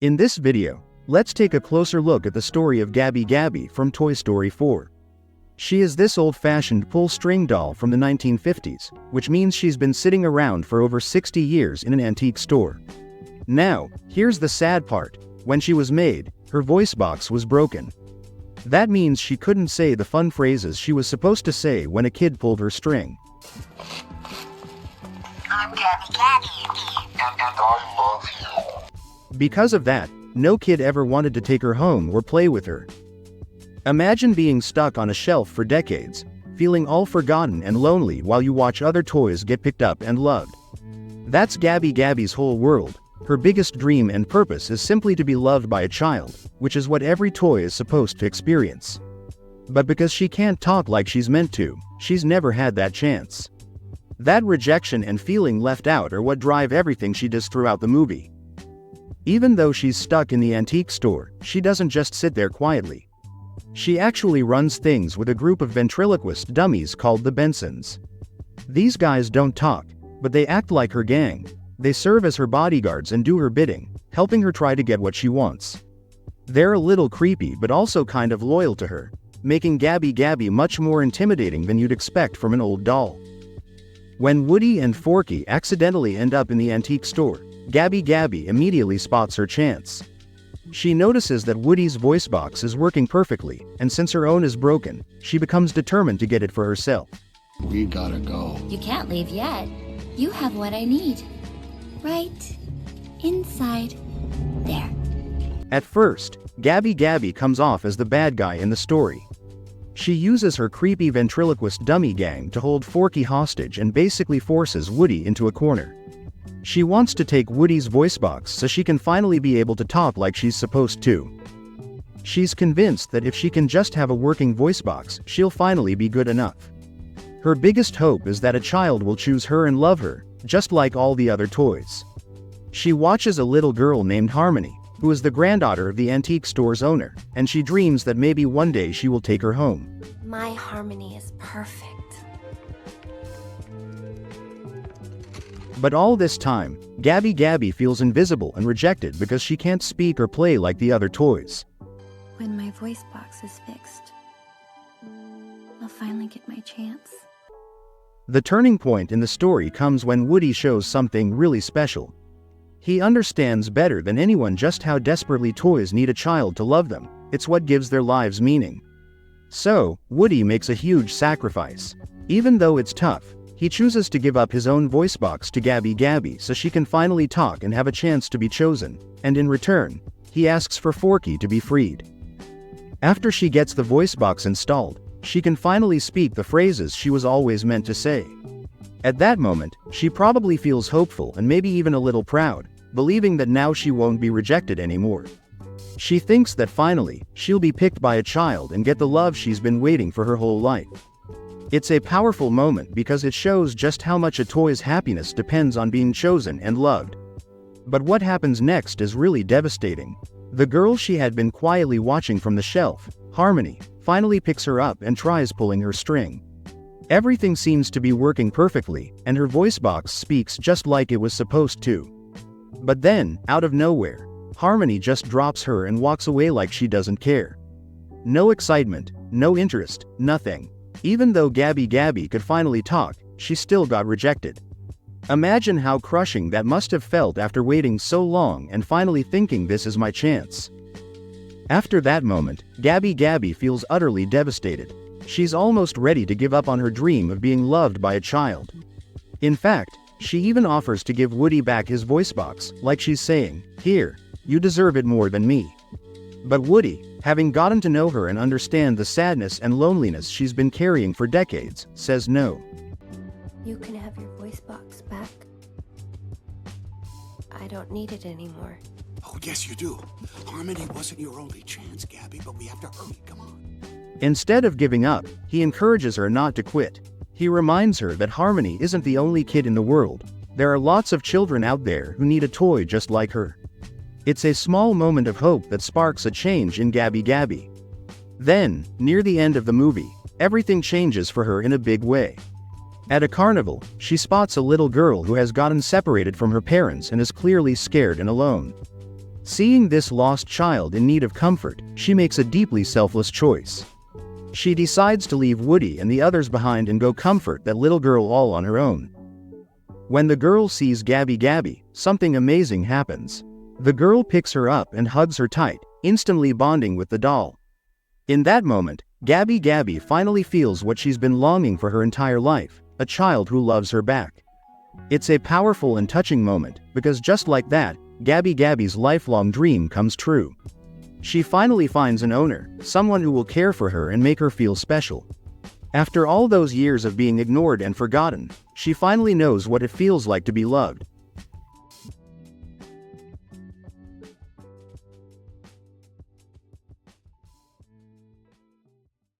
In this video, let's take a closer look at the story of Gabby from Toy Story 4. She is this old-fashioned pull-string doll from the 1950s, which means she's been sitting around for over 60 years in an antique store. Now, here's the sad part. When she was made, her voice box was broken. That means she couldn't say the fun phrases she was supposed to say when a kid pulled her string. I'm Gabby, and I love you. Because of that, no kid ever wanted to take her home or play with her. Imagine being stuck on a shelf for decades, feeling all forgotten and lonely while you watch other toys get picked up and loved. That's Gabby's whole world. Her biggest dream and purpose is simply to be loved by a child, which is what every toy is supposed to experience. But because she can't talk like she's meant to, she's never had that chance. That rejection and feeling left out are what drive everything she does throughout the movie. Even though she's stuck in the antique store, she doesn't just sit there quietly. She actually runs things with a group of ventriloquist dummies called the Bensons. These guys don't talk, but they act like her gang. They serve as her bodyguards and do her bidding, helping her try to get what she wants. They're a little creepy but also kind of loyal to her, making Gabby much more intimidating than you'd expect from an old doll. When Woody and Forky accidentally end up in the antique store, Gabby immediately spots her chance. She notices that Woody's voice box is working perfectly, and since her own is broken, she becomes determined to get it for herself. We gotta go. You can't leave yet. You have what I need. Right inside there. At first, Gabby comes off as the bad guy in the story. She uses her creepy ventriloquist dummy gang to hold Forky hostage and basically forces Woody into a corner. She wants to take Woody's voice box so she can finally be able to talk like she's supposed to. She's convinced that if she can just have a working voice box, she'll finally be good enough. Her biggest hope is that a child will choose her and love her, just like all the other toys. She watches a little girl named Harmony, who is the granddaughter of the antique store's owner, and she dreams that maybe one day she will take her home. My Harmony is perfect. But all this time, Gabby feels invisible and rejected because she can't speak or play like the other toys. When my voice box is fixed, I'll finally get my chance. The turning point in the story comes when Woody shows something really special. He understands better than anyone just how desperately toys need a child to love them. It's what gives their lives meaning. So, Woody makes a huge sacrifice. Even though it's tough, he chooses to give up his own voice box to Gabby so she can finally talk and have a chance to be chosen, and in return, he asks for Forky to be freed. After she gets the voice box installed, she can finally speak the phrases she was always meant to say. At that moment, she probably feels hopeful and maybe even a little proud, believing that now she won't be rejected anymore. She thinks that finally, she'll be picked by a child and get the love she's been waiting for her whole life. It's a powerful moment because it shows just how much a toy's happiness depends on being chosen and loved. But what happens next is really devastating. The girl she had been quietly watching from the shelf, Harmony, finally picks her up and tries pulling her string. Everything seems to be working perfectly, and her voice box speaks just like it was supposed to. But then, out of nowhere, Harmony just drops her and walks away like she doesn't care. No excitement, no interest, nothing. Even though Gabby could finally talk, she still got rejected. Imagine how crushing that must have felt after waiting so long and finally thinking this is my chance. After that moment, Gabby feels utterly devastated. She's almost ready to give up on her dream of being loved by a child. In fact, she even offers to give Woody back his voice box, like she's saying, "Here, you deserve it more than me." But Woody, having gotten to know her and understand the sadness and loneliness she's been carrying for decades, says no. You can have your voice box back. I don't need it anymore. Oh, yes, you do. Harmony wasn't your only chance, Gabby, but we have to hurry. Come on. Instead of giving up, he encourages her not to quit. He reminds her that Harmony isn't the only kid in the world. There are lots of children out there who need a toy just like her. It's a small moment of hope that sparks a change in Gabby. Then, near the end of the movie, everything changes for her in a big way. At a carnival, she spots a little girl who has gotten separated from her parents and is clearly scared and alone. Seeing this lost child in need of comfort, she makes a deeply selfless choice. She decides to leave Woody and the others behind and go comfort that little girl all on her own. When the girl sees Gabby, something amazing happens. The girl picks her up and hugs her tight, instantly bonding with the doll. In that moment, Gabby finally feels what she's been longing for her entire life, a child who loves her back. It's a powerful and touching moment, because just like that, Gabby's lifelong dream comes true. She finally finds an owner, someone who will care for her and make her feel special. After all those years of being ignored and forgotten, she finally knows what it feels like to be loved,